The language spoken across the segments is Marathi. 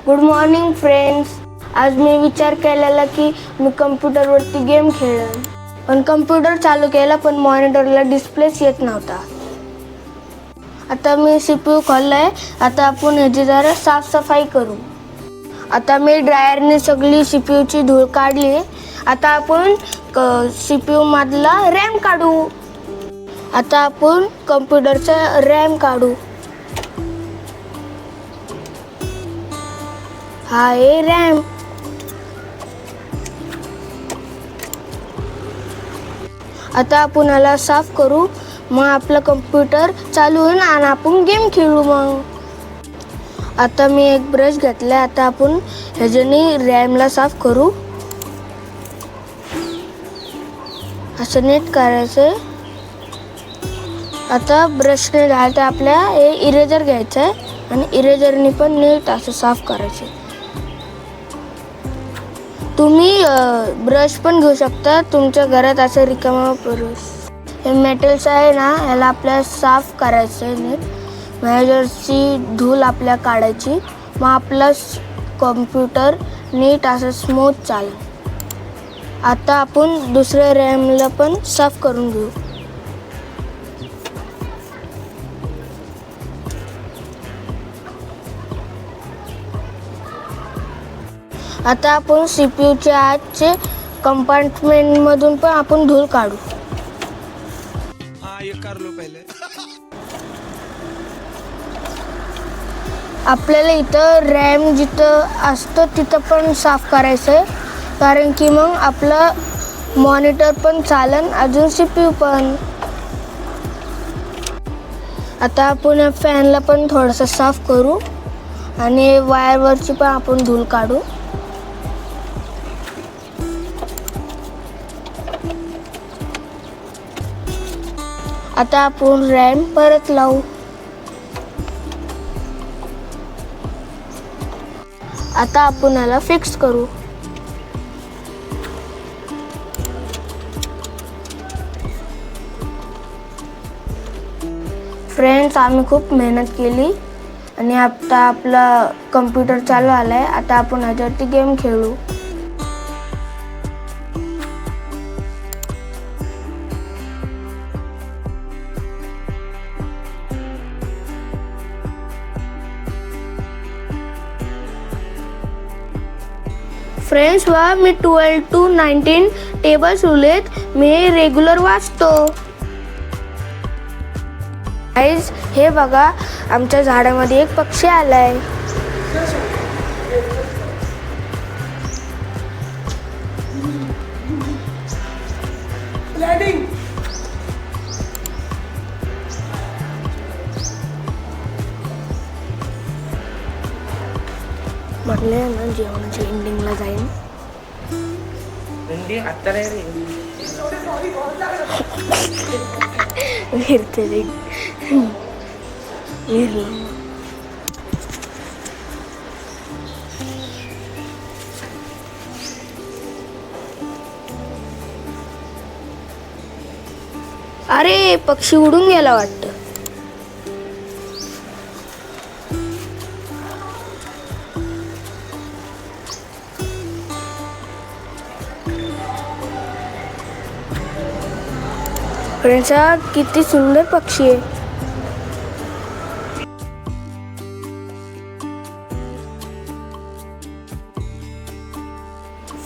Good morning friends. आज मी विचार केलेला की मी कम्प्युटरवरती गेम खेळेन, पण कम्प्युटर चालू केला पण मॉनिटरला डिस्प्लेच येत नव्हता. आता मी CPU खोललाय. आता आपण ह्याची जरा साफसफाई करू. आता मी ड्रायरने सगळी CPUची धूळ काढली. आता आपण CPU मधला रॅम काढू. आता आपण कम्प्युटरचा रॅम काढू. हा आहे रॅम. आता आपण ह्याला साफ करू. मग आपलं कम्प्युटर चालू होईल आणि आपण गेम खेळू. मग आता मी एक ब्रश घेतला. आता आपण ह्याच्याने रॅमला साफ करू. असं नीट करायचं. आता ब्रशने घालता आपल्या हे इरेजर घ्यायचं आहे आणि इरेजरने पण नीट असं साफ करायचं. तुम्ही ब्रश पण घेऊ शकता. तुमच्या घरात असं रिकामा ब्रश. हे मेटल्स आहे ना, ह्याला आपल्याला साफ करायचं आहे नीट. ह्याच्यावरची धूळ आपल्या काढायची. मग आपला कम्प्युटर नीट असं स्मूथ चालेल. आता आपण दुसऱ्या रॅमला पण साफ करून घेऊ. आता आपण CPUच्या आतचे कंपार्टमेंटमधून पण आपण धूळ काढू. आपल्याला इथं रॅम जिथं असतं तिथं पण साफ करायचं आहे, कारण की मग आपलं मॉनिटर पण चालेल, अजून CPU पण. आता आपण या फॅनला पण थोडंसं साफ करू आणि वायरवरची पण आपण धूळ काढू. आता आपण रॅम परत लावू. आता आपण याला फिक्स करू. फ्रेंड्स, आम्ही खूप मेहनत केली आणि आता आपला कम्प्युटर चालू आलाय. आता आपण ह्याच्यावरती गेम खेळू. फ्रेंड्स, वा मी 12 to 19 टेबल्स उरलेत. मी रेग्युलर वाचतो. गाईज, हे बघा, आमच्या झाडामध्ये एक पक्षी आलाय. म्हटले ना जेवणाच्या एंडिंगला जाईन. अरे, पक्षी उडून गेला वाटतं. फ्रेंड्स, हा किती सुंदर पक्षी आहे.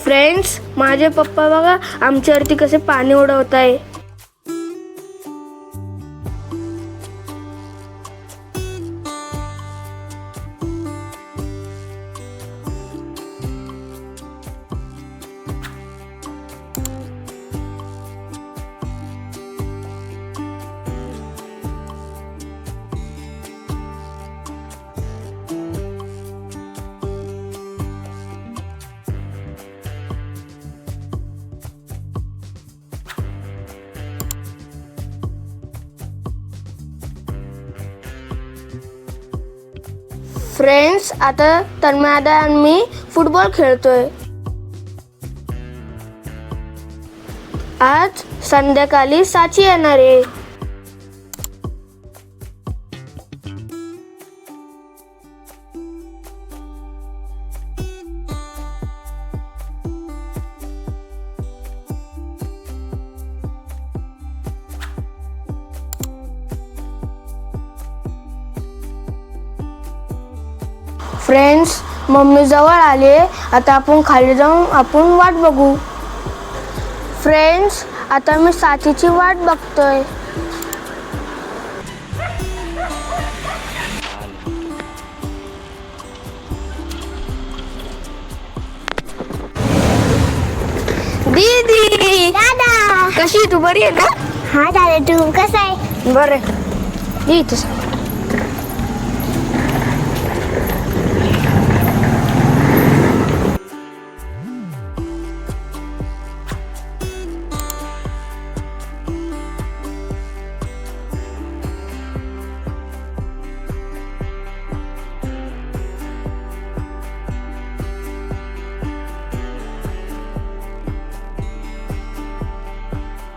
फ्रेंड्स, माझे पप्पा बघा आमच्यावरती कसे पाणी उडवत आहे. फ्रेंड्स, आता तन्मय आणि मी फुटबॉल खेळतोय. आज संध्याकाळी साची येणार आहे. फ्रेंड्स, मम्मी जवळ आले. आता आपण खाली जाऊन आपण वाट बघू. फ्रेंड्स, आता मी साथीची वाट बघतोय. दीदी, दादा. कशी तू बरी आहे ना? हा दादा, तू कसा आहे? बरं ये इथे सांग.